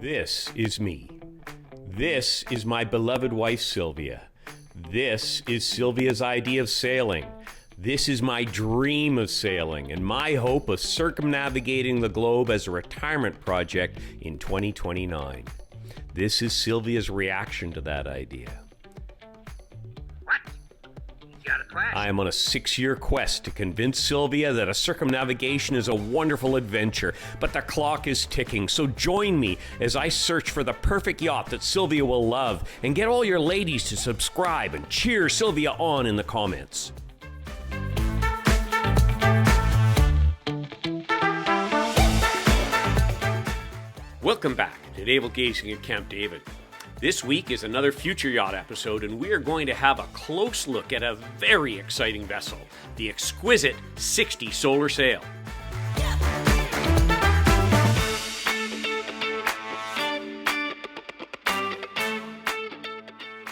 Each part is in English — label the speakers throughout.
Speaker 1: This is me. This is my beloved wife, Sylvia. This is Sylvia's idea of sailing. This is my dream of sailing and my hope of circumnavigating the globe as a retirement project in 2029. This is Sylvia's reaction to that idea.
Speaker 2: What? You got a quest?
Speaker 1: I am on a 6-year quest to convince Sylvia that a circumnavigation is a wonderful adventure, but the clock is ticking, so join me as I search for the perfect yacht that Sylvia will love, and get all your ladies to subscribe and cheer Sylvia on in the comments. Welcome back to Naval Gazing at Camp David. This week is another Future Yacht episode, and we are going to have a close look at a very exciting vessel, the Xquisite 60 Solar Sail.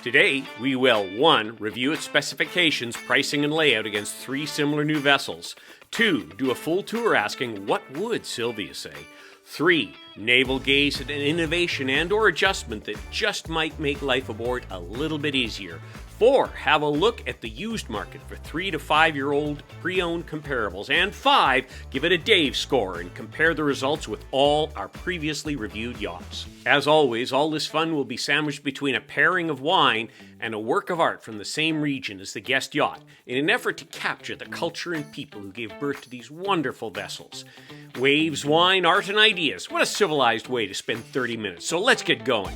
Speaker 1: Today, we will 1. Review its specifications, pricing, and layout against 3 similar new vessels. 2. Do a full tour asking, what would Sylvia say? 3. Naval gaze at an innovation and or adjustment that just might make life aboard a little bit easier. 4. Have a look at the used market for 3 to 5-year-old pre-owned comparables. And 5. Give it a Dave score and compare the results with all our previously reviewed yachts. As always, all this fun will be sandwiched between a pairing of wine and a work of art from the same region as the guest yacht in an effort to capture the culture and people who gave birth to these wonderful vessels. Waves, wine, art, and ideas. What a civilized way to spend 30 minutes. So let's get going.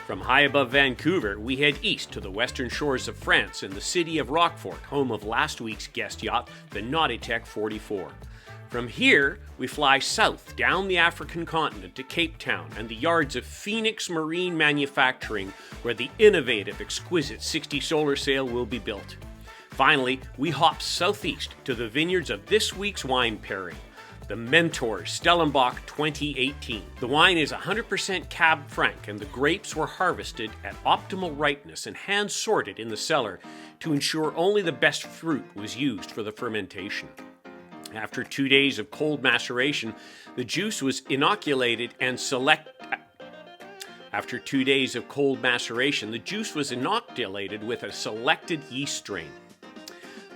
Speaker 1: From high above Vancouver, we head east to the western shores of France and the city of Roquefort, home of last week's guest yacht, the Nauticalert 44. From here, we fly south down the African continent to Cape Town and the yards of Phoenix Marine Manufacturing, where the innovative Xquisite 60 Solar Sail will be built. Finally, we hop southeast to the vineyards of this week's wine pairing, the Mentor Stellenbosch 2018. The wine is 100% Cab Franc, and the grapes were harvested at optimal ripeness and hand-sorted in the cellar to ensure only the best fruit was used for the fermentation. After 2 days of cold maceration, the juice was inoculated with a selected yeast strain.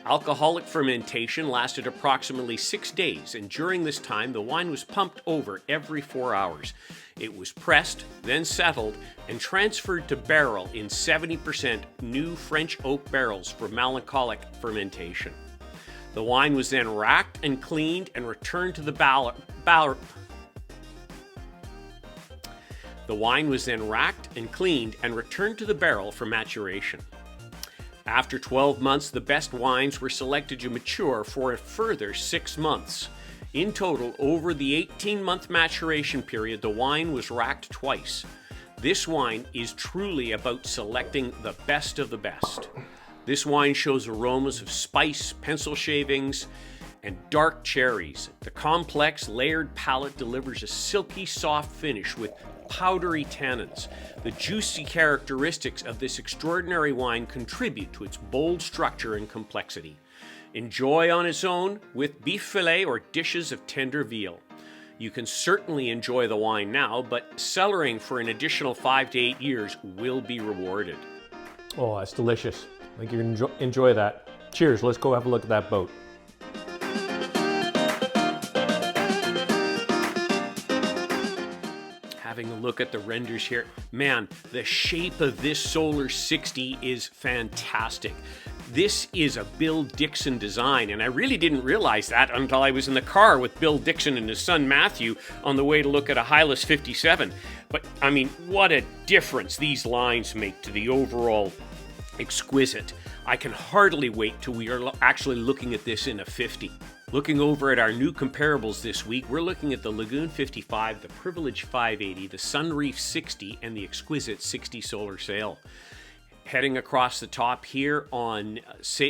Speaker 1: Alcoholic fermentation lasted approximately 6 days, and during this time, the wine was pumped over every 4 hours. It was pressed, then settled, and transferred to barrel in 70% new French oak barrels for melancholic fermentation. The wine was then racked and cleaned and returned to the barrel for maturation. After 12 months, the best wines were selected to mature for a further 6 months. In total, over the 18-month maturation period, the wine was racked twice. This wine is truly about selecting the best of the best. This wine shows aromas of spice, pencil shavings, and dark cherries. The complex, layered palate delivers a silky, soft finish with powdery tannins. The juicy characteristics of this extraordinary wine contribute to its bold structure and complexity. Enjoy on its own with beef fillet or dishes of tender veal. You can certainly enjoy the wine now, but cellaring for an additional 5 to 8 years will be rewarded.
Speaker 3: Oh, that's delicious. I think you're going to enjoy that. Cheers. Let's go have a look at that boat.
Speaker 1: Having a look at the renders here, man, the shape of this Solar 60 is fantastic. This is a Bill Dixon design, and I really didn't realize that until I was in the car with Bill Dixon and his son Matthew on the way to look at a Hylas 57. But, I mean, what a difference these lines make to the overall Xquisite. I can hardly wait till we are actually looking at this in a 50. Looking over at our new comparables this week, we're looking at the Lagoon 55, the Privilege 580, the Sunreef 60, and the Xquisite 60 Solar Sail. Heading across the top here on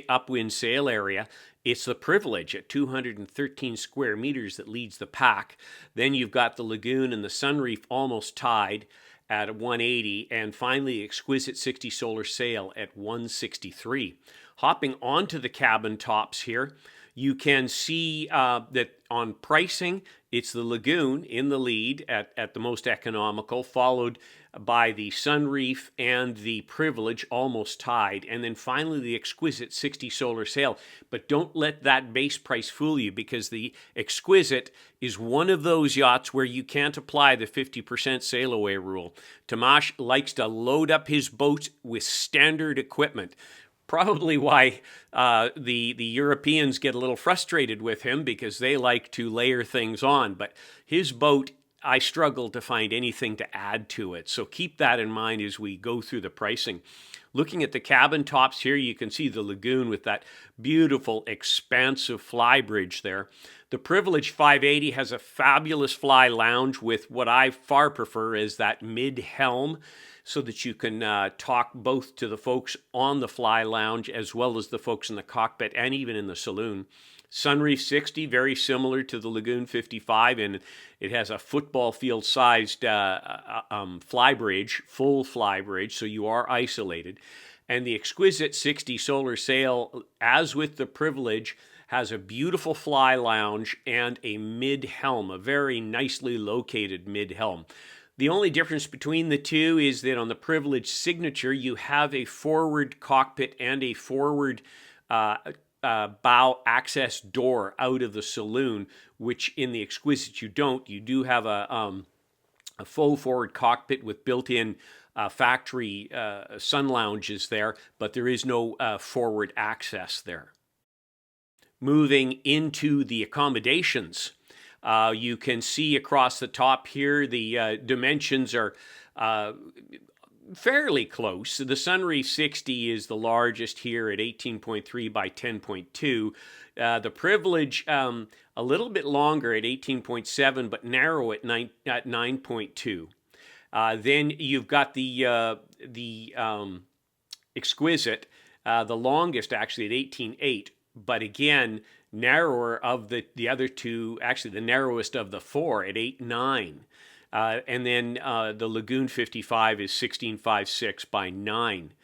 Speaker 1: upwind sail area, it's the Privilege at 213 square meters that leads the pack. Then you've got the Lagoon and the Sunreef almost tied at 180, and finally the Xquisite 60 Solar Sail at 163. Hopping onto the cabin tops here, You can see that on pricing, it's the Lagoon in the lead at the most economical, followed by the Sunreef and the Privilege, almost tied, and then finally the Xquisite 60 Solar Sail. But don't let that base price fool you, because the Xquisite is one of those yachts where you can't apply the 50% sail away rule. Tomasz likes to load up his boat with standard equipment. Probably why the Europeans get a little frustrated with him, because they like to layer things on. But his boat, I struggle to find anything to add to it. So keep that in mind as we go through the pricing. Looking at the cabin tops here, you can see the Lagoon with that beautiful, expansive fly bridge there. The Privilege 580 has a fabulous fly lounge with what I far prefer is that mid-helm, so that you can talk both to the folks on the fly lounge as well as the folks in the cockpit and even in the saloon. Sunreef 60, very similar to the Lagoon 55, and it has a football field-sized fly bridge, full fly bridge, so you are isolated. And the Xquisite 60 Solar Sail, as with the Privilege, has a beautiful fly lounge and a mid-helm, a very nicely located mid-helm. The only difference between the two is that on the Privilege Signature, you have a forward cockpit and a forward bow access door out of the saloon, which in the Xquisite you don't. You do have a faux forward cockpit with built-in factory sun lounges there, but there is no forward access there. Moving into the accommodations, you can see across the top here the dimensions are fairly close. The Sunreef 60 is the largest here at 18.3 by 10.2. The Privilege a little bit longer at 18.7, but narrow at 9.2. Then you've got the Xquisite, the longest actually at 18.8, but again narrower of the other two, actually the narrowest of the four at 8.9. And then the Lagoon 55 is 16.56 by 9.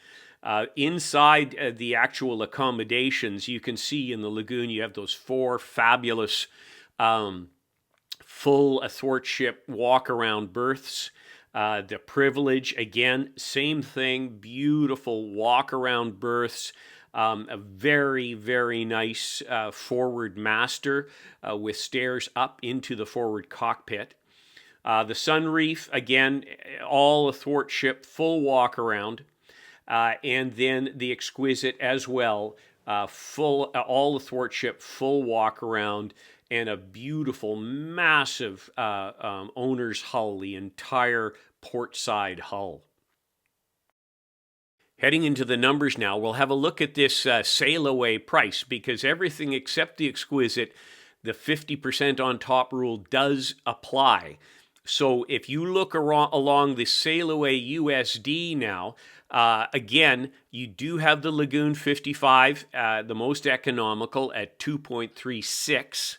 Speaker 1: Inside the actual accommodations, you can see in the Lagoon you have those four fabulous full athwartship walk-around berths. The Privilege, again, same thing, beautiful walk-around berths. A very, very nice forward master with stairs up into the forward cockpit. The Sunreef, again, all athwartship, full walk around. And then the Xquisite as well, all athwartship, full walk around, and a beautiful, massive owner's hull, the entire port side hull. Heading into the numbers now, we'll have a look at this sail away price, because everything except the Xquisite, the 50% on top rule does apply. So if you look along the sail away USD now, again, you do have the Lagoon 55, the most economical at 2.36.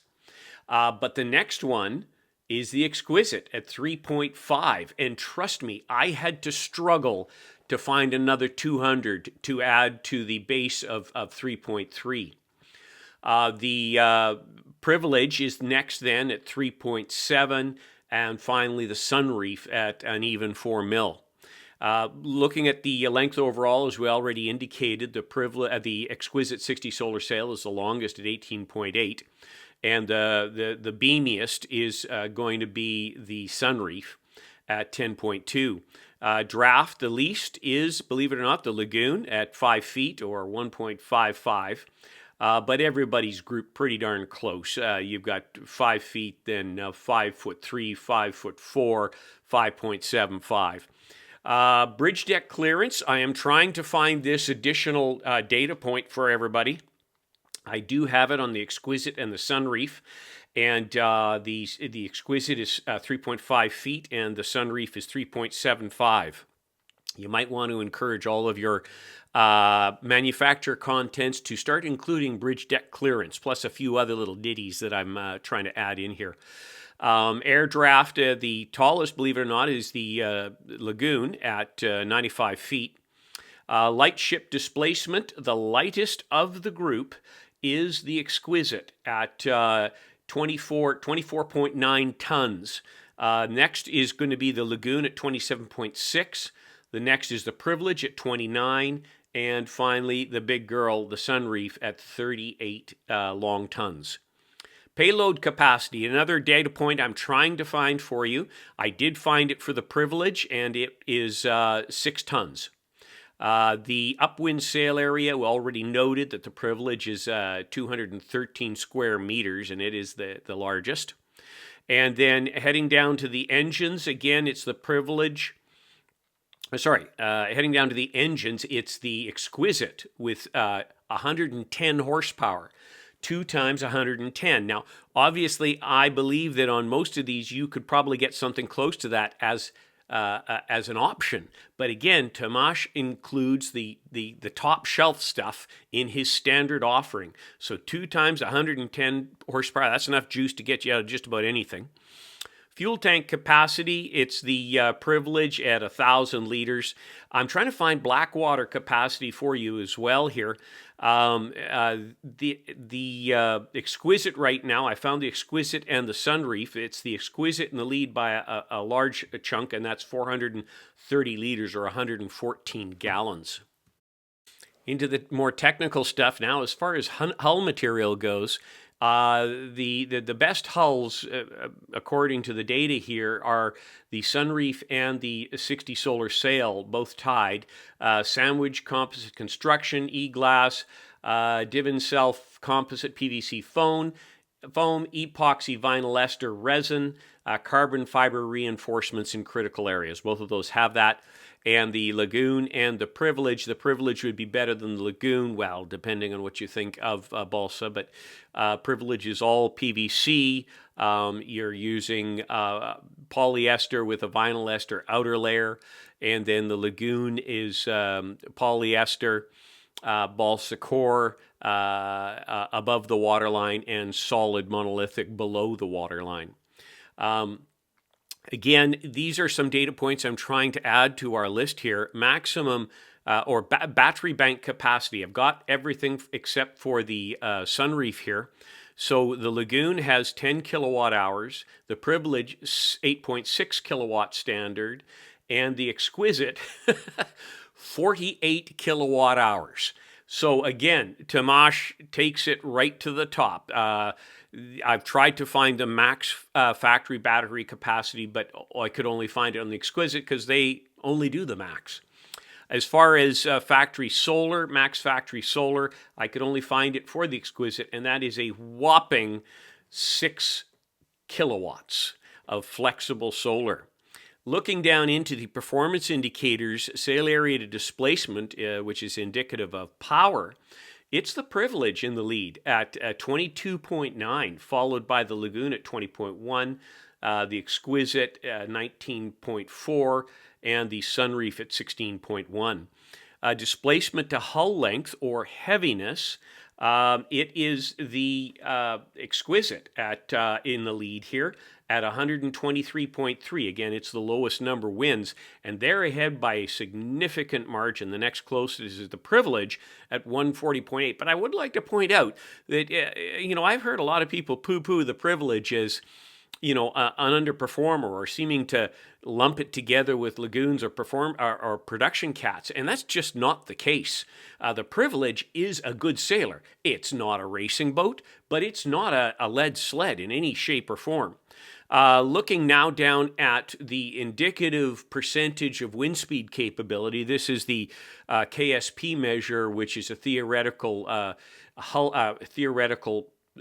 Speaker 1: But the next one is the Xquisite at 3.5. And trust me, I had to struggle to find another 200 to add to the base of 3.3. The Privilege is next then at 3.7, and finally the Sunreef at an even 4 mil. Looking at the length overall, as we already indicated, the Xquisite 60 Solar Sail is the longest at 18.8, and the beamiest is going to be the Sunreef at 10.2. Draft, the least is, believe it or not, the Lagoon at 5 feet or 1.55. But everybody's grouped pretty darn close. You've got 5 feet, then 5'3", 5'4", 5.75. Bridge deck clearance. I am trying to find this additional data point for everybody. I do have it on the Xquisite and the Sunreef. And the Xquisite is 3.5 feet, and the Sunreef is 3.75. You might want to encourage all of your manufacturer contents to start including bridge deck clearance, plus a few other little ditties that I'm trying to add in here. Air draft, the tallest, believe it or not, is the Lagoon at 95 feet. Light ship displacement, the lightest of the group, is the Xquisite at 24.9 tons. Next is going to be the Lagoon at 27.6. The next is the Privilege at 29. And finally, the big girl, the Sunreef, at 38 long tons. Payload capacity, another data point I'm trying to find for you. I did find it for the Privilege, and it is 6 tons. The upwind sail area, we already noted that the Privilege is 213 square meters, and it is the largest. And then heading down to the engines, again, it's the Privilege. Heading down to the engines, it's the Xquisite with 110 horsepower, 2 times 110. Now, obviously, I believe that on most of these, you could probably get something close to that as an option. But again, Tomasz includes the top shelf stuff in his standard offering. So 2 times 110 horsepower, that's enough juice to get you out of just about anything. Fuel tank capacity, it's the Privilege at 1,000 liters. I'm trying to find Blackwater capacity for you as well here. The Xquisite right now, I found the Xquisite and the Sunreef. It's the Xquisite in the lead by a large chunk, and that's 430 liters or 114 gallons. Into the more technical stuff now, as far as hull material goes, the best hulls, according to the data here, are the Sunreef and the 60 Solar Sail, both tied. Sandwich composite construction, E-glass, Divin Self composite PVC foam, epoxy vinyl ester resin, carbon fiber reinforcements in critical areas. Both of those have that. And the Lagoon and the Privilege would be better than the Lagoon, well, depending on what you think of balsa, but Privilege is all PVC. You're using polyester with a vinyl ester outer layer, and then the Lagoon is polyester, balsa core above the waterline, and solid monolithic below the waterline. Again, these are some data points I'm trying to add to our list here. Maximum battery bank capacity. I've got everything except for the Sunreef here. So the Lagoon has 10 kilowatt hours, the Privilege 8.6 kilowatt standard, and the Xquisite 48 kilowatt hours. So again, Tomasz takes it right to the top. I've tried to find the max factory battery capacity, but I could only find it on the Xquisite because they only do the max. As far as factory solar, max factory solar, I could only find it for the Xquisite, and that is a whopping 6 kilowatts of flexible solar. Looking down into the performance indicators, sail area to displacement, which is indicative of power, it's the Privilege in the lead at 22.9, followed by the Lagoon at 20.1, the Xquisite 19.4, and the Sunreef at 16.1. Displacement to hull length or heaviness, it is the Xquisite in the lead here at 123.3. Again, it's the lowest number wins, and they're ahead by a significant margin. The next closest is the Privilege at 140.8. But I would like to point out that, I've heard a lot of people poo-poo the Privilege as, an underperformer or seeming to lump it together with Lagoons or production cats, and that's just not the case. The Privilege is a good sailor. It's not a racing boat, but it's not a lead sled in any shape or form. Looking now down at the indicative percentage of wind speed capability, this is the KSP measure, which is a theoretical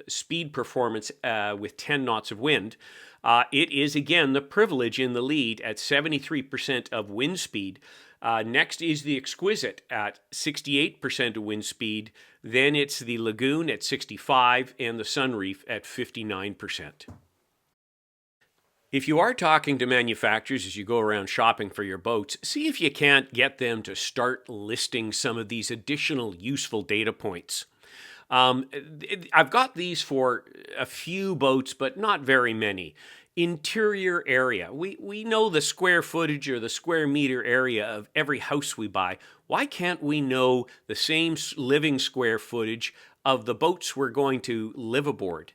Speaker 1: speed performance with 10 knots of wind. It is, again, the Privilege in the lead at 73% of wind speed. Next is the Xquisite at 68% of wind speed. Then it's the Lagoon at 65% and the Sunreef at 59%. If you are talking to manufacturers as you go around shopping for your boats, see if you can't get them to start listing some of these additional useful data points. I've got these for a few boats, but not very many. Interior area. We know the square footage or the square meter area of every house we buy. Why can't we know the same living square footage of the boats we're going to live aboard?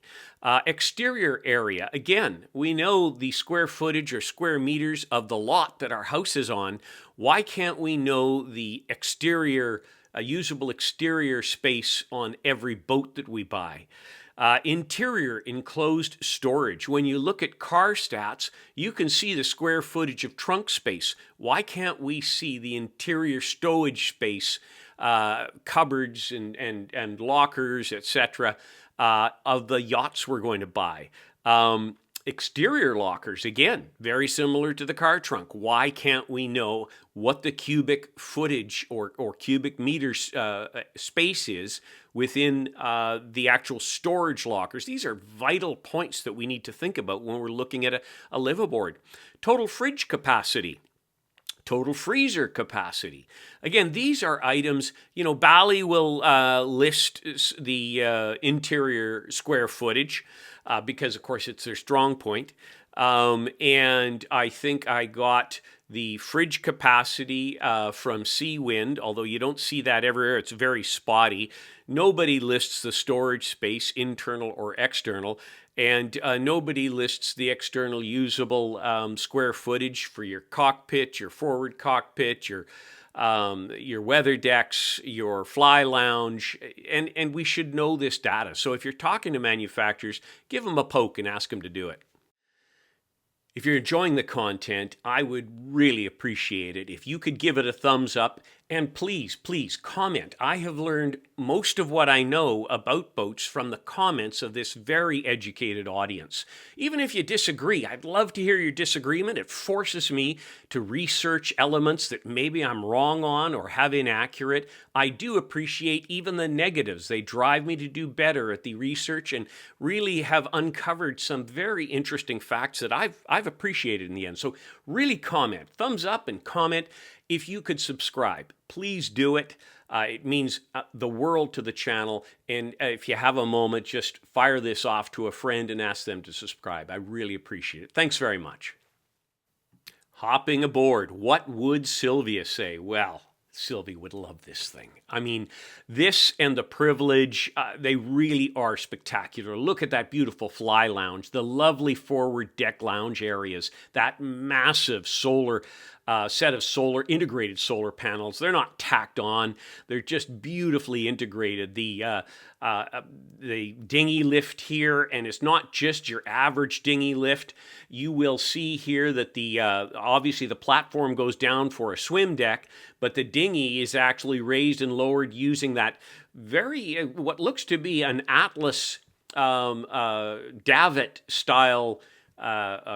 Speaker 1: Exterior area. Again, we know the square footage or square meters of the lot that our house is on. Why can't we know the exterior, usable exterior space on every boat that we buy? Interior enclosed storage. When you look at car stats, you can see the square footage of trunk space. Why can't we see the interior stowage space, cupboards and lockers, etc., of the yachts we're going to buy? Exterior lockers, again, very similar to the car trunk. Why can't we know what the cubic footage or cubic meters space is within the actual storage lockers? These are vital points that we need to think about when we're looking at a liveaboard. Total fridge capacity. Total freezer capacity. Again, these are items, Bally will list the interior square footage because, of course, it's their strong point. And I think I got the fridge capacity from Seawind, although you don't see that everywhere. It's very spotty. Nobody lists the storage space, internal or external. And nobody lists the external usable square footage for your cockpit, your forward cockpit, your weather decks, your fly lounge, and we should know this data. So if you're talking to manufacturers, give them a poke and ask them to do it. If you're enjoying the content, I would really appreciate it if you could give it a thumbs up, and please comment. I have learned most of what I know about boats from the comments of this very educated audience. Even if you disagree, I'd love to hear your disagreement. It forces me to research elements that maybe I'm wrong on or have inaccurate. I do appreciate even the negatives. They drive me to do better at the research and really have uncovered some very interesting facts that I've appreciated in the end. So really comment, thumbs up and comment. If you could subscribe, please do it. It means the world to the channel. And if you have a moment, just fire this off to a friend and ask them to subscribe. I really appreciate it. Thanks very much. Hopping aboard. What would Sylvia say? Well, Sylvia would love this thing. I mean, this and the Privilege, they really are spectacular. Look at that beautiful fly lounge, the lovely forward deck lounge areas, that massive solar set of integrated solar panels. They're not tacked on. They're just beautifully integrated. The dinghy lift here, and it's not just your average dinghy lift. You will see here that the obviously the platform goes down for a swim deck, but the dinghy is actually raised and lowered using that very what looks to be an Atlas davit style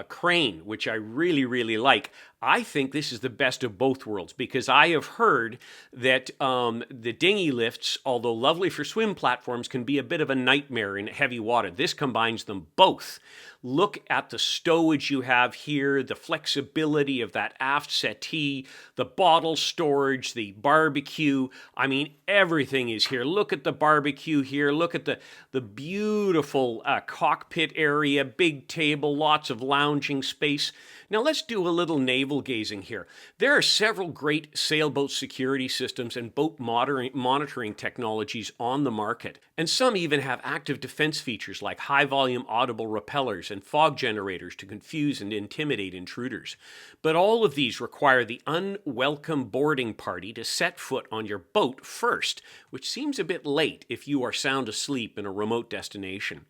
Speaker 1: crane, which I really like. I think this is the best of both worlds because I have heard that the dinghy lifts, although lovely for swim platforms, can be a bit of a nightmare in heavy water. This combines them both. Look at the stowage you have here, the flexibility of that aft settee, the bottle storage, the barbecue. I mean, everything is here. Look at the barbecue here. Look at the beautiful cockpit area, big table, lots of lounging space. Now let's do a little navel gazing here. There are several great sailboat security systems and boat monitoring technologies on the market, and some even have active defense features like high-volume audible repellers and fog generators to confuse and intimidate intruders. But all of these require the unwelcome boarding party to set foot on your boat first, which seems a bit late if you are sound asleep in a remote destination.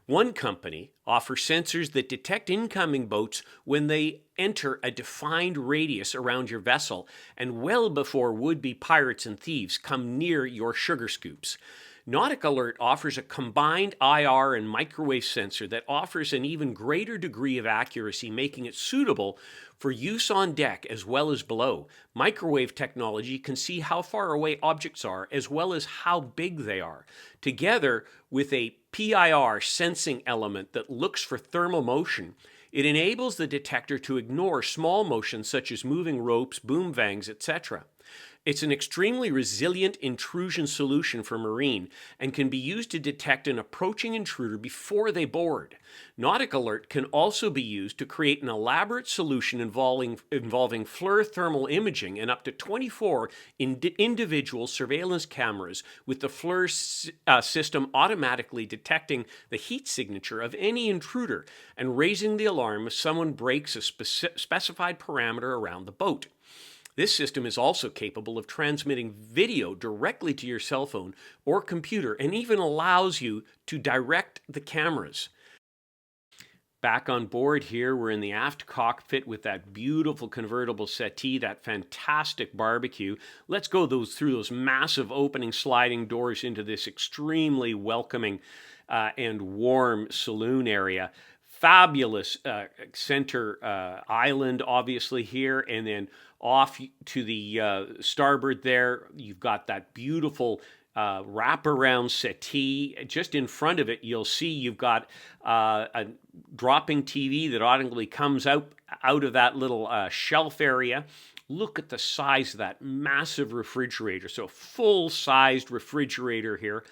Speaker 1: One company offers sensors that detect incoming boats when they enter a defined radius around your vessel and well before would-be pirates and thieves come near your sugar scoops. Nauticalert offers a combined IR and microwave sensor that offers an even greater degree of accuracy, making it suitable for use on deck as well as below. Microwave technology can see how far away objects are as well as how big they are. Together with a PIR sensing element that looks for thermal motion, it enables the detector to ignore small motions such as moving ropes, boom vangs, etc. It's an extremely resilient intrusion solution for marine and can be used to detect an approaching intruder before they board. Nauticalert can also be used to create an elaborate solution involving FLIR thermal imaging and up to 24 individual surveillance cameras, with the FLIR system automatically detecting the heat signature of any intruder and raising the alarm if someone breaks a specified parameter around the boat. This system is also capable of transmitting video directly to your cell phone or computer and even allows you to direct the cameras. Back on board here, we're in the aft cockpit with that beautiful convertible settee, that fantastic barbecue. Let's go through those massive opening sliding doors into this extremely welcoming and warm saloon area. Fabulous center island, obviously, here, and then off to the starboard there, you've got that beautiful wraparound settee. Just in front of it, you'll see you've got a dropping TV that automatically comes out of that little shelf area. Look at the size of that massive refrigerator. So full-sized refrigerator here.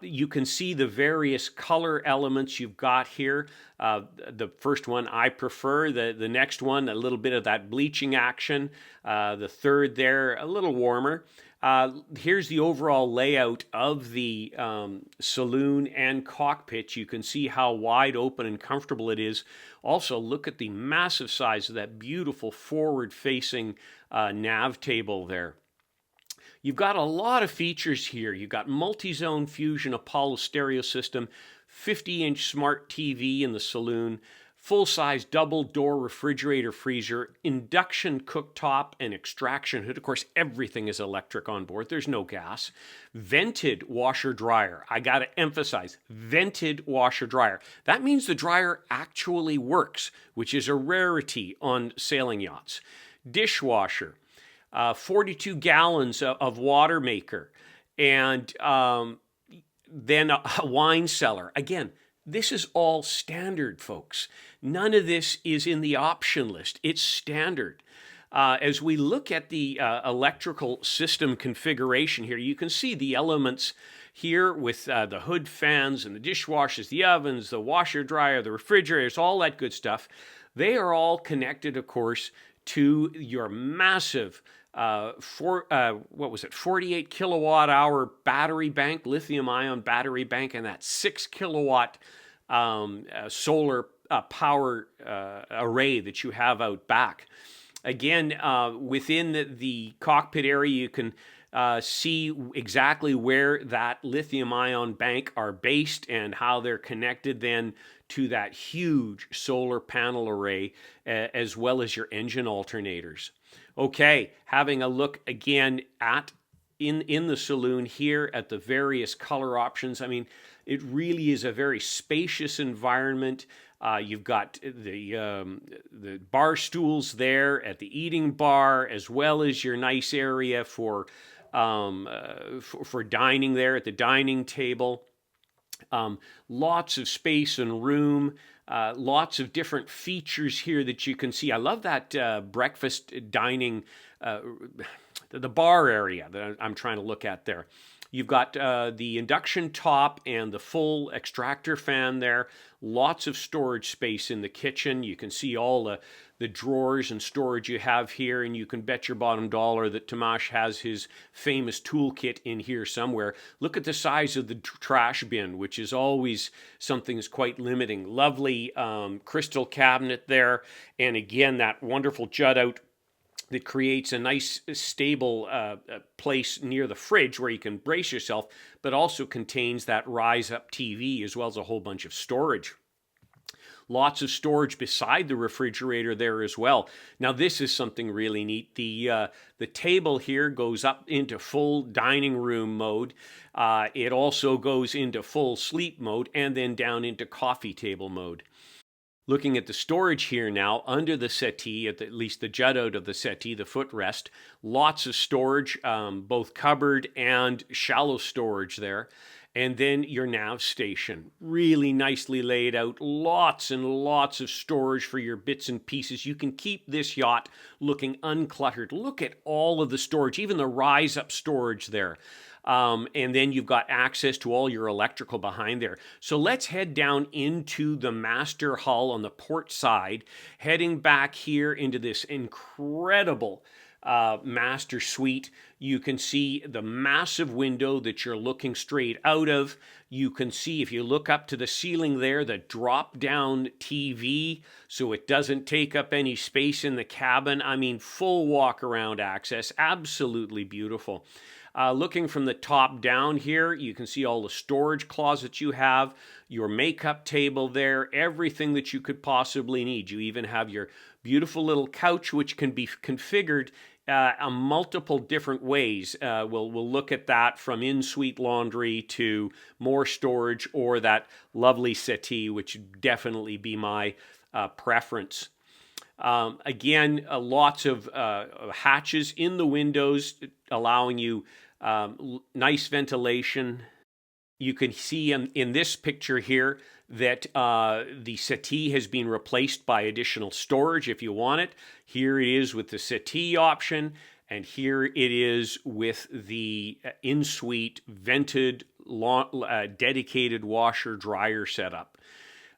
Speaker 1: You can see the various color elements you've got here. The first one I prefer. The next one, a little bit of that bleaching action. The third there, a little warmer. Here's the overall layout of the saloon and cockpit. You can see how wide open and comfortable it is. Also, look at the massive size of that beautiful forward-facing nav table there. You've got a lot of features here. You've got multi-zone fusion Apollo stereo system, 50-inch smart TV in the saloon, full-size double-door refrigerator freezer, induction cooktop, and extraction hood. Of course, everything is electric on board. There's no gas. Vented washer-dryer. I got to emphasize, vented washer-dryer. That means the dryer actually works, which is a rarity on sailing yachts. Dishwasher. 42 gallons of water maker, and then a wine cellar. Again, this is all standard, folks. None of this is in the option list. It's standard. As we look at the electrical system configuration here, you can see the elements here with the hood fans and the dishwashers, the ovens, the washer dryer, the refrigerators, all that good stuff. They are all connected, of course, to your massive 48 kilowatt hour battery bank, lithium ion battery bank, and that 6 kilowatt solar power array that you have out back. Again, within the cockpit area, you can see exactly where that lithium ion bank are based and how they're connected then to that huge solar panel array, as well as your engine alternators. Okay, having a look again at in the saloon here at the various color options. I mean, it really is a very spacious environment. You've got the bar stools there at the eating bar, as well as your nice area for dining there at the dining table. Lots of space and room. Lots of different features here that you can see. I love that breakfast dining, the bar area that I'm trying to look at there. You've got the induction top and the full extractor fan there. Lots of storage space in the kitchen. You can see all the drawers and storage you have here, and you can bet your bottom dollar that Tomasz has his famous toolkit in here somewhere. Look at the size of the trash bin, which is always something that's quite limiting. Lovely crystal cabinet there, and again, that wonderful jut out that creates a nice stable place near the fridge where you can brace yourself, but also contains that rise-up TV as well as a whole bunch of storage. Lots of storage beside the refrigerator there as well. Now this is something really neat. The table here goes up into full dining room mode. It also goes into full sleep mode and then down into coffee table mode. Looking at the storage here now, under the settee, at least the jut out of the settee, the footrest, lots of storage, both cupboard and shallow storage there. And then your nav station, really nicely laid out, lots and lots of storage for your bits and pieces. You can keep this yacht looking uncluttered. Look at all of the storage, even the rise up storage there. And then you've got access to all your electrical behind there. So let's head down into the master hull on the port side, heading back here into this incredible master suite. You can see the massive window that you're looking straight out of. You can see, if you look up to the ceiling there, the drop down TV, so it doesn't take up any space in the cabin. I mean, full walk around access, absolutely beautiful. Looking from the top down here, you can see all the storage closets you have, your makeup table there, everything that you could possibly need. You even have your beautiful little couch, which can be configured multiple different ways. We'll look at that, from in-suite laundry to more storage, or that lovely settee, which would definitely be my preference. Again, lots of hatches in the windows, allowing you nice ventilation. You can see in this picture here that the settee has been replaced by additional storage if you want it. Here it is with the settee option, and here it is with the in-suite vented, dedicated washer-dryer setup.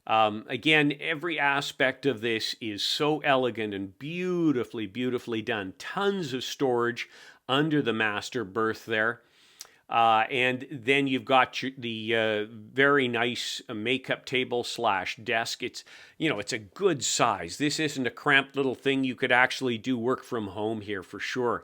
Speaker 1: Again, every aspect of this is so elegant and beautifully, beautifully done. Tons of storage under the master berth there. And then you've got the very nice makeup table / desk. It's a good size. This isn't a cramped little thing. You could actually do work from home here for sure.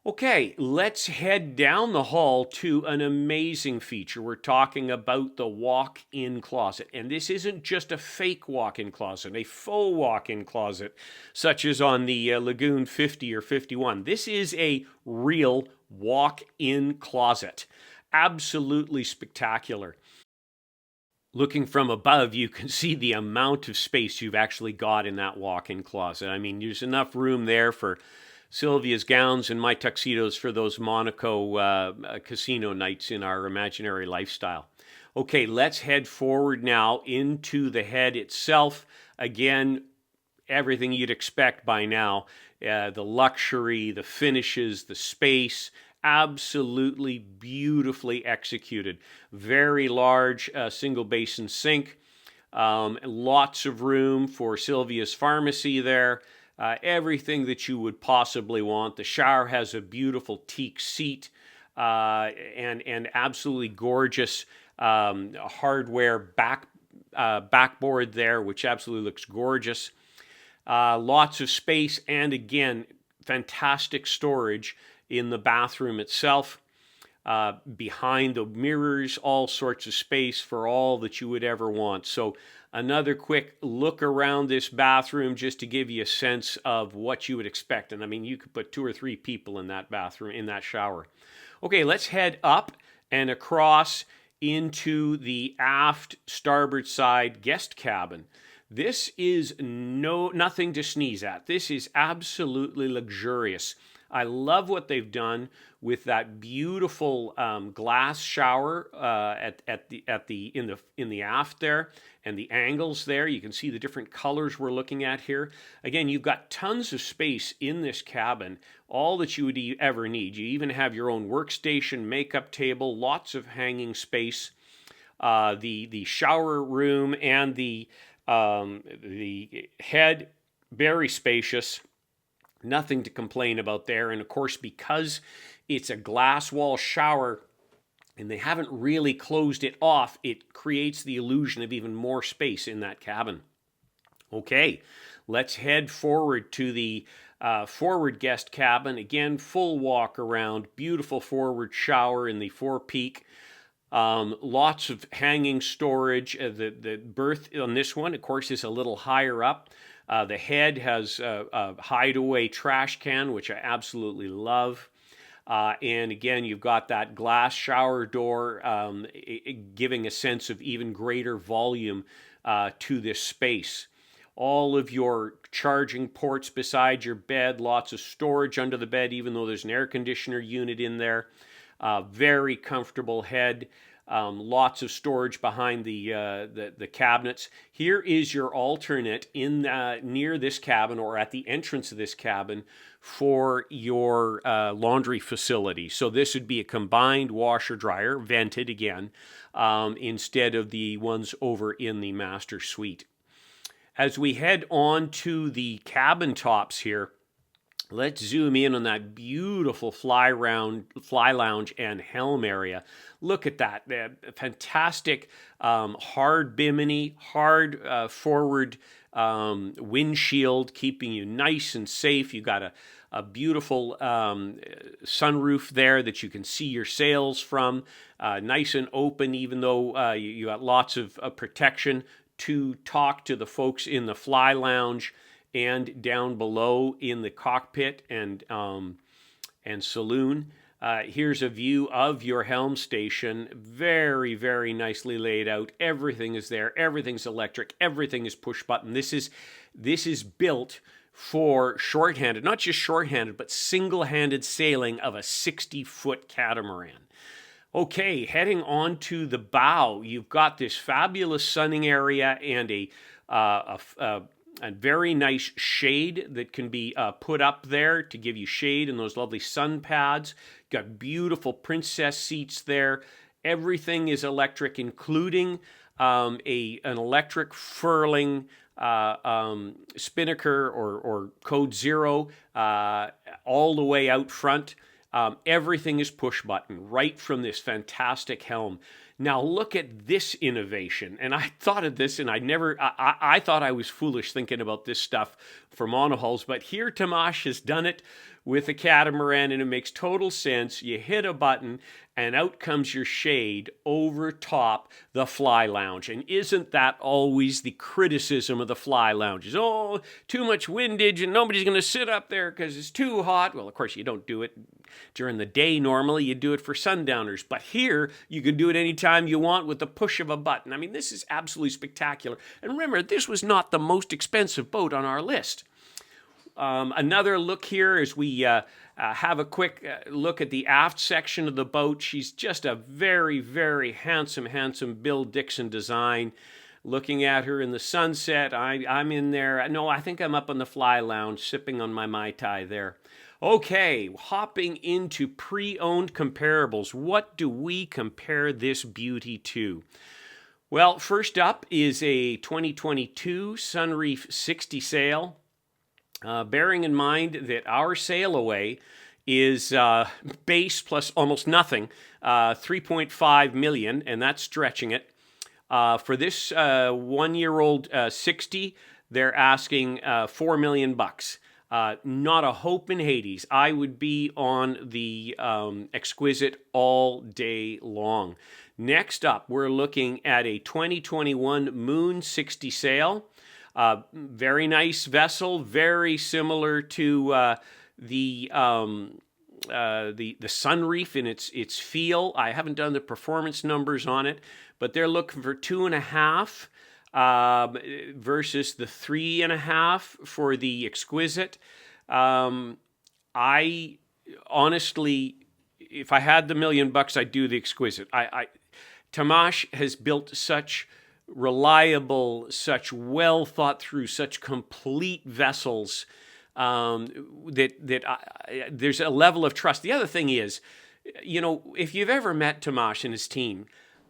Speaker 1: Okay, let's head down the hall to an amazing feature. We're talking about the walk-in closet. And this isn't just a fake walk-in closet, a faux walk-in closet, such as on the Lagoon 50 or 51. This is a real walk-in closet. Absolutely spectacular. Looking from above, you can see the amount of space you've actually got in that walk-in closet. I mean, there's enough room there for Sylvia's gowns and my tuxedos for those Monaco casino nights in our imaginary lifestyle. Okay, let's head forward now into the head itself. Again, everything you'd expect by now. The luxury, the finishes, the space, absolutely beautifully executed. Very large single basin sink. Lots of room for Sylvia's pharmacy there. Everything that you would possibly want. The shower has a beautiful teak seat and absolutely gorgeous hardware backboard there, which absolutely looks gorgeous. Lots of space, and again, fantastic storage in the bathroom itself. Behind the mirrors, all sorts of space for all that you would ever want. So another quick look around this bathroom just to give you a sense of what you would expect. And I mean, you could put 2 or 3 people in that bathroom, in that shower. Okay, let's head up and across into the aft starboard side guest cabin. This is nothing to sneeze at. This is absolutely luxurious. I love what they've done with that beautiful glass shower in the aft there, and the angles there. You can see the different colors we're looking at here. Again, you've got tons of space in this cabin, all that you would ever need. You even have your own workstation, makeup table, lots of hanging space. The shower room and the head, very spacious. Nothing to complain about there. And of course, because it's a glass wall shower and they haven't really closed it off, it creates the illusion of even more space in that cabin. Okay, let's head forward to the forward guest cabin. Again, full walk around, beautiful forward shower in the forepeak. Lots of hanging storage. The berth on this one, of course, is a little higher up. The head has a hideaway trash can, which I absolutely love. And again, you've got that glass shower door giving a sense of even greater volume to this space. All of your charging ports beside your bed, lots of storage under the bed, even though there's an air conditioner unit in there. Very comfortable head. lots of storage behind the cabinets. Here is your alternate in near this cabin or at the entrance of this cabin for your laundry facility. So this would be a combined washer dryer, vented again, instead of the ones over in the master suite. As we head on to the cabin tops here, let's zoom in on that beautiful fly lounge and helm area. Look at that, fantastic hard bimini, hard forward windshield, keeping you nice and safe. You got a beautiful sunroof there that you can see your sails from, nice and open, even though you got lots of protection to talk to the folks in the fly lounge and down below in the cockpit and saloon. Here's a view of your helm station. Very, very nicely laid out. Everything is there. Everything's electric. Everything is push button. This is built for shorthanded, not just shorthanded, but single-handed sailing of a 60-foot catamaran. Okay, heading on to the bow, you've got this fabulous sunning area and a very nice shade that can be put up there to give you shade and those lovely sun pads. Got beautiful princess seats there. Everything is electric, including an electric furling spinnaker or code 0 all the way out front. Everything is push button right from this fantastic helm. Now look at this innovation. And I thought of this and I thought I was foolish thinking about this stuff for monohulls, but here Tamash has done it with a catamaran and it makes total sense. You hit a button and out comes your shade over top the fly lounge. And isn't that always the criticism of the fly lounges? Oh, too much windage and nobody's going to sit up there because it's too hot. Well, of course, you don't do it during the day normally. You do it for sundowners. But here, you can do it anytime you want with the push of a button. I mean, this is absolutely spectacular. And remember, this was not the most expensive boat on our list. Another look here as we have a quick look at the aft section of the boat. She's just a very, very handsome Bill Dixon design. Looking at her in the sunset, I'm in there. No, I think I'm up on the fly lounge sipping on my Mai Tai there. Okay, hopping into pre-owned comparables. What do we compare this beauty to? Well, first up is a 2022 Sunreef 60 sail. Bearing in mind that our sail away is base plus almost nothing, 3.5 million, and that's stretching it. For this 1-year-old 60, they're asking $4 million. Not a hope in Hades. I would be on the Xquisite all day long. Next up, we're looking at a 2021 Moon 60 sail. Very nice vessel, very similar to the Sunreef in its feel. I haven't done the performance numbers on it, but they're looking for 2.5 versus the 3.5 for the Xquisite. I honestly, if I had the $1 million, I'd do the Xquisite. Tamash has built such reliable, such well thought through, such complete vessels that there's a level of trust. The other thing is, if you've ever met Tamash and his team,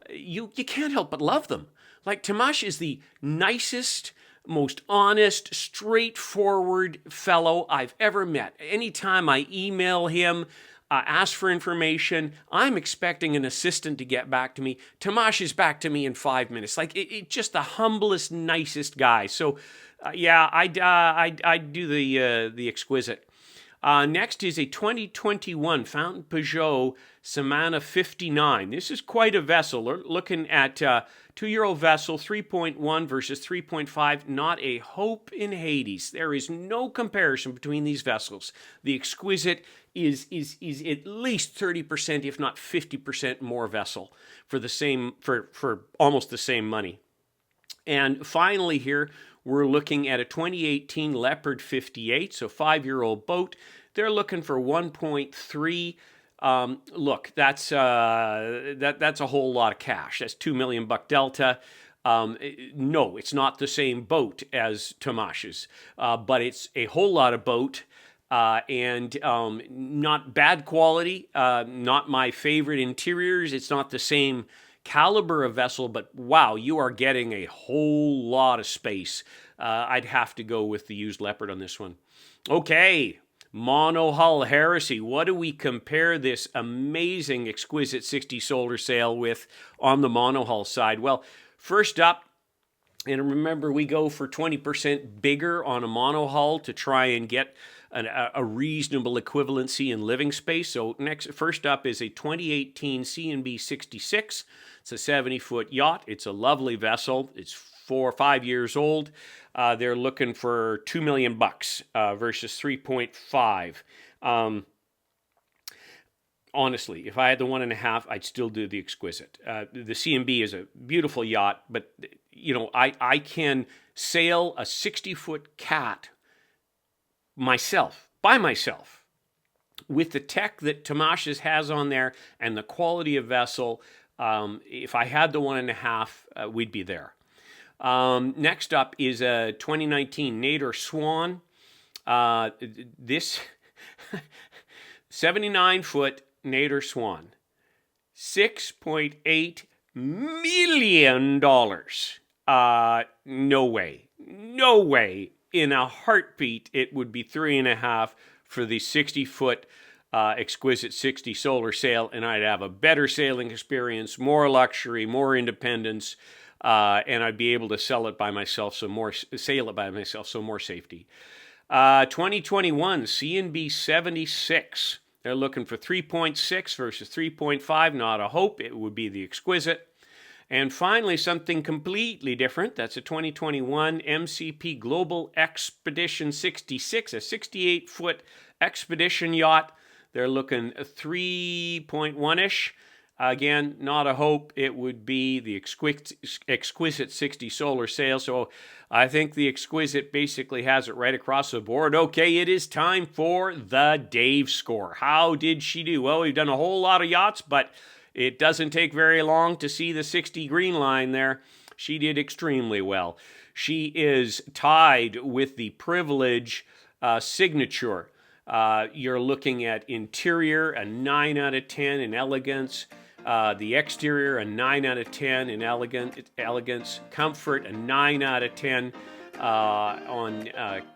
Speaker 1: you can't help but love them. Like, Tamash is the nicest, most honest, straightforward fellow I've ever met. Anytime I email him, ask for information, I'm expecting an assistant to get back to me. Tamash is back to me in 5 minutes. Like, it just the humblest, nicest guy. So, I'd do the Exquisite. Next is a 2021 Fountain Peugeot Samana 59. This is quite a vessel. We're looking at 2-year-old vessel, 3.1 versus 3.5. Not a hope in Hades. There is no comparison between these vessels. The Exquisite is at least 30%, if not 50% more vessel for the same for almost the same money. And finally here, we're looking at a 2018 Leopard 58, so 5-year-old boat. They're looking for 1.3 Look, that's a whole lot of cash. That's $2 million delta. No, it's not the same boat as Tamash's, but it's a whole lot of boat. And not bad quality, not my favorite interiors. It's not the same caliber of vessel, but wow, you are getting a whole lot of space. I'd have to go with the used Leopard on this one. Okay, monohull heresy. What do we compare this amazing Xquisite 60 solar sail with on the monohull side? Well, first up, and remember, we go for 20% bigger on a monohull to try and get a reasonable equivalency in living space. So first up is a 2018 C&B 66. It's a 70-foot yacht. It's a lovely vessel. It's 4 or 5 years old. They're looking for $2 million versus 3.5. Honestly, if I had the 1.5, I'd still do the Xquisite. The C&B is a beautiful yacht, but you know, I can sail a 60-foot cat by myself, with the tech that Tamash's has on there and the quality of vessel. If I had the 1.5, we'd be there. Next up is a 2019 Nader Swan. This 79-foot Nader Swan, $6.8 million. No way. In a heartbeat, it would be 3.5 for the 60-foot Xquisite 60 solar sail, and I'd have a better sailing experience, more luxury, more independence, and I'd be able to sail it by myself, so more safety. 2021 C&B 76. They're looking for 3.6 versus 3.5. Not a hope. It would be the Xquisite. And finally, something completely different. That's a 2021 MCP Global Expedition 66, a 68-foot expedition yacht. They're looking 3.1-ish. Again, not a hope. It would be the Xquisite 60 solar sail. So I think the Xquisite basically has it right across the board. Okay, it is time for the Dave score. How did she do? Well, we've done a whole lot of yachts, but it doesn't take very long to see the 60 green line there. She did extremely well. She is tied with the Privilege signature. You're looking at interior, a 9 out of 10 in elegance. The exterior, a 9 out of 10 in elegance. Comfort, a 9 out of 10 on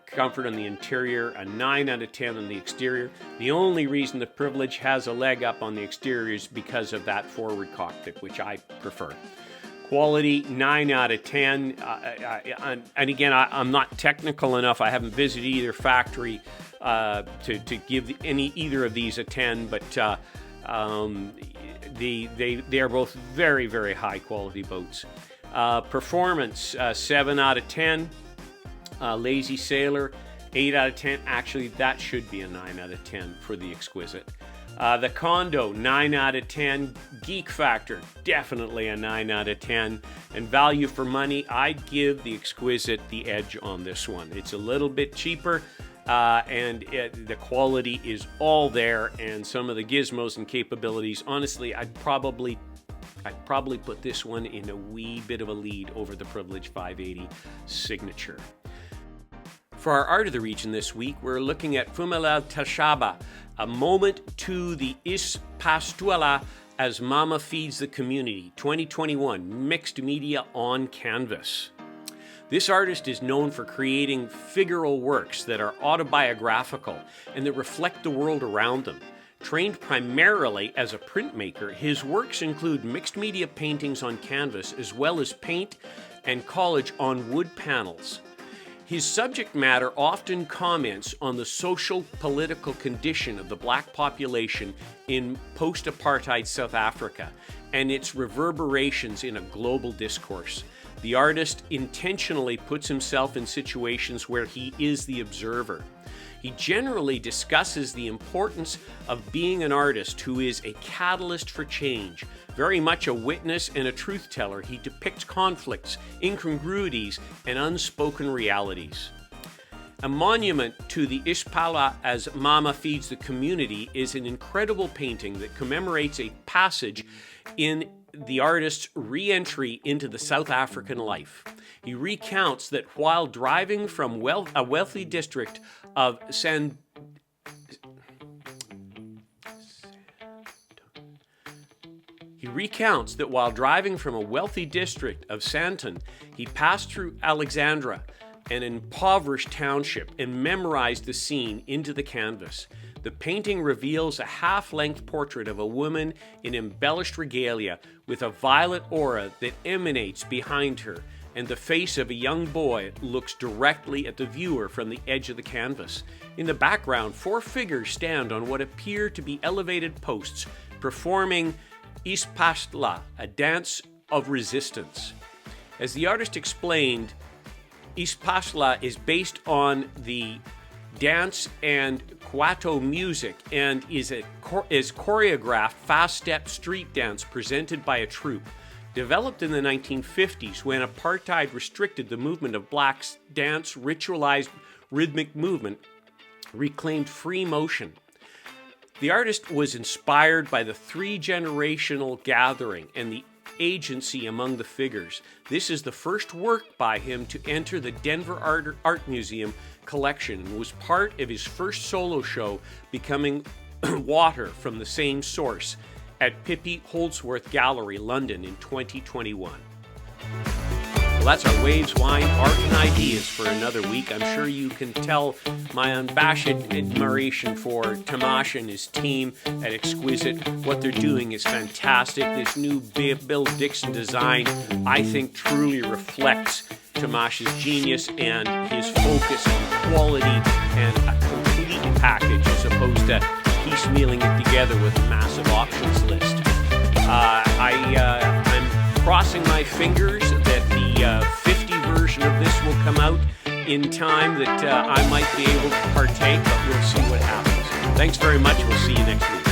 Speaker 1: comfort on the interior, a 9 out of 10 on the exterior. The only reason the Privilege has a leg up on the exterior is because of that forward cockpit, which I prefer. Quality, 9 out of 10. And again, I'm not technical enough. I haven't visited either factory to give either of these a 10, but they are both very, very high quality boats. Performance, 7 out of 10. Lazy Sailor, 8 out of 10. Actually, that should be a 9 out of 10 for the Xquisite. The Condo, 9 out of 10. Geek Factor, definitely a 9 out of 10. And value for money, I'd give the Xquisite the edge on this one. It's a little bit cheaper, and the quality is all there, and some of the gizmos and capabilities. Honestly, I'd probably put this one in a wee bit of a lead over the Privilege 580 signature. For our Art of the Region this week, we're looking at Fumelal Tashaba, a moment to the Ispastuela as Mama Feeds the Community, 2021, mixed media on canvas. This artist is known for creating figural works that are autobiographical and that reflect the world around them. Trained primarily as a printmaker, his works include mixed media paintings on canvas as well as paint and collage on wood panels. His subject matter often comments on the social political condition of the black population in post-apartheid South Africa and its reverberations in a global discourse. The artist intentionally puts himself in situations where he is the observer. He generally discusses the importance of being an artist who is a catalyst for change. Very much a witness and a truth teller, he depicts conflicts, incongruities, and unspoken realities. A monument to the Ishpala as Mama feeds the community is an incredible painting that commemorates a passage in the artist's re-entry into the South African life. He recounts that while driving from a wealthy district of Santon, he passed through Alexandra, an impoverished township, and memorized the scene into the canvas. The painting reveals a half-length portrait of a woman in embellished regalia with a violet aura that emanates behind her, and the face of a young boy looks directly at the viewer from the edge of the canvas. In the background, 4 figures stand on what appear to be elevated posts, performing Ispashla, a dance of resistance. As the artist explained, Ispashla is based on the dance and Kwaito music and is choreographed fast-step street dance presented by a troupe. Developed in the 1950s when apartheid restricted the movement of blacks, dance, ritualized rhythmic movement reclaimed free motion. The artist was inspired by the 3-generational gathering and the agency among the figures. This is the first work by him to enter the Denver Art Museum collection and was part of his first solo show, becoming Water from the Same Source, at Pippi Holdsworth Gallery, London in 2021. Well, that's our Waves, Wine, Art, and Ideas for another week. I'm sure you can tell my unabashed admiration for Tamash and his team at Xquisite. What they're doing is fantastic. This new Bill Dixon design, I think, truly reflects Tamash's genius and his focus on quality and a complete package as opposed to piecemealing it together with a massive options list. I'm crossing my fingers that the 50 version of this will come out in time that I might be able to partake, but we'll see what happens. Thanks very much. We'll see you next week.